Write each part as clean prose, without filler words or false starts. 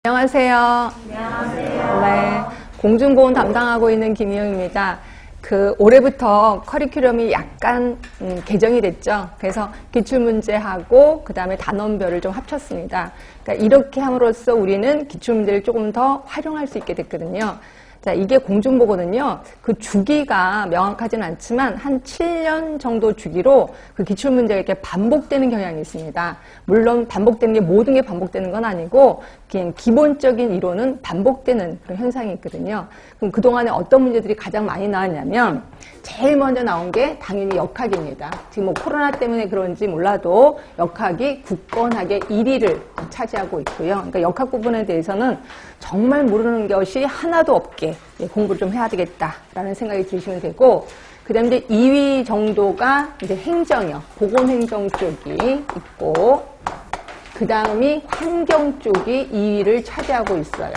안녕하세요. 안녕하세요. 네, 공중보건 담당하고 있는 김희영입니다. 올해부터 커리큘럼이 약간 개정이 됐죠. 그래서 기출문제하고 그 다음에 단원별을 좀 합쳤습니다. 그러니까 이렇게 함으로써 우리는 기출문제를 조금 더 활용할 수 있게 됐거든요. 자, 이게 공중보건은요, 그 주기가 명확하진 않지만 한 7년 정도 주기로 그 기출문제가 이렇게 반복되는 경향이 있습니다. 물론 반복되는 게 모든 게 반복되는 건 아니고, 그냥 기본적인 이론은 반복되는 그런 현상이 있거든요. 그럼 그동안에 어떤 문제들이 가장 많이 나왔냐면, 제일 먼저 나온 게 당연히 역학입니다. 지금 뭐 코로나 때문에 그런지 몰라도 역학이 굳건하게 1위를 차지하고 있고요. 그러니까 역학 부분에 대해서는 정말 모르는 것이 하나도 없게 공부를 좀 해야 되겠다라는 생각이 드시면 되고, 그 다음에 이제 2위 정도가 이제 행정이요. 보건행정 쪽이 있고, 그 다음이 환경 쪽이 2위를 차지하고 있어요.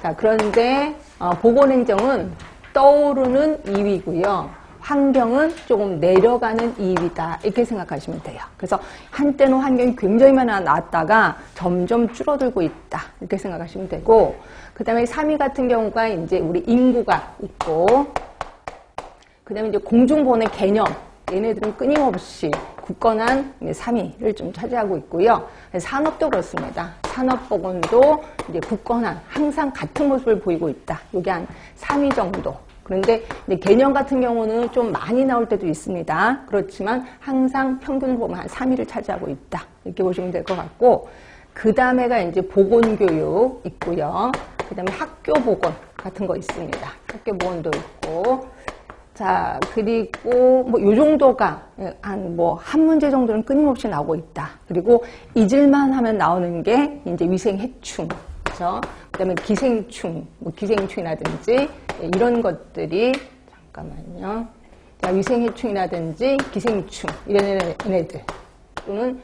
자, 그런데 보건행정은 떠오르는 2위고요. 환경은 조금 내려가는 2위다. 이렇게 생각하시면 돼요. 그래서 한때는 환경이 굉장히 많이 나왔다가 점점 줄어들고 있다. 이렇게 생각하시면 되고, 그 다음에 3위 같은 경우가 이제 우리 인구가 있고, 그 다음에 이제 공중보건의 개념. 얘네들은 끊임없이 굳건한 3위를 좀 차지하고 있고요. 산업도 그렇습니다. 산업보건도 이제 굳건한, 항상 같은 모습을 보이고 있다. 이게 한 3위 정도. 그런데 이제 개념 같은 경우는 좀 많이 나올 때도 있습니다. 그렇지만 항상 평균을 보면 한 3위를 차지하고 있다. 이렇게 보시면 될 것 같고, 그 다음에가 이제 보건교육 있고요. 그 다음에 학교보건 같은 거 있습니다. 학교보건도 있고, 자, 그리고 요 정도가 한 문제 정도는 끊임없이 나오고 있다. 그리고 잊을만 하면 나오는 게 이제 위생해충. 그죠? 그 다음에 기생충, 기생충이라든지 이런 것들이, 잠깐만요. 자, 위생해충이라든지 기생충, 이런 애들. 또는,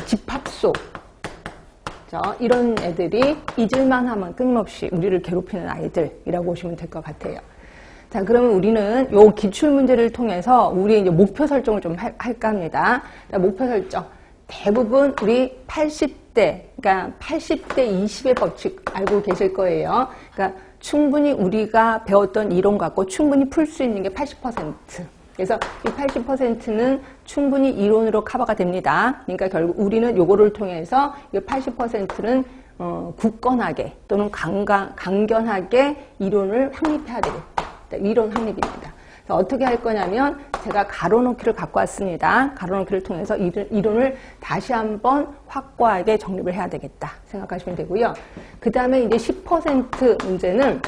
집합소. 이런 애들이 잊을만 하면 끊임없이 우리를 괴롭히는 아이들이라고 보시면 될 것 같아요. 자, 그러면 우리는 요 기출문제를 통해서 우리의 이제 목표 설정을 좀 할까 합니다. 자, 목표 설정. 대부분 우리 80대, 그러니까 80대 20의 법칙 알고 계실 거예요. 그러니까 충분히 우리가 배웠던 이론 갖고 충분히 풀 수 있는 게 80%. 그래서 이 80%는 충분히 이론으로 커버가 됩니다. 그러니까 결국 우리는 요거를 통해서 이 80%는 굳건하게 또는 강견하게 이론을 확립해야 되겠다. 이론 확립입니다. 어떻게 할 거냐면 제가 가로놓기를 갖고 왔습니다. 가로놓기를 통해서 이론을 다시 한번 확고하게 정립을 해야 되겠다 생각하시면 되고요. 그 다음에 이제 10% 문제는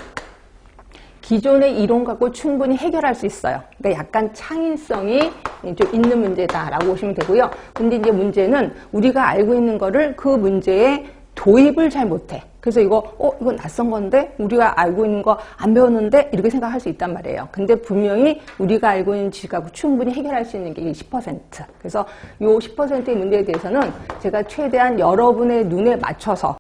기존의 이론 갖고 충분히 해결할 수 있어요. 그러니까 약간 창의성이 좀 있는 문제다라고 보시면 되고요. 근데 이제 문제는 우리가 알고 있는 거를 그 문제에 도입을 잘 못해. 그래서 이거 낯선 건데? 우리가 알고 있는 거 안 배웠는데? 이렇게 생각할 수 있단 말이에요. 근데 분명히 우리가 알고 있는 지식하고 충분히 해결할 수 있는 게 10%. 그래서 이 10%의 문제에 대해서는 제가 최대한 여러분의 눈에 맞춰서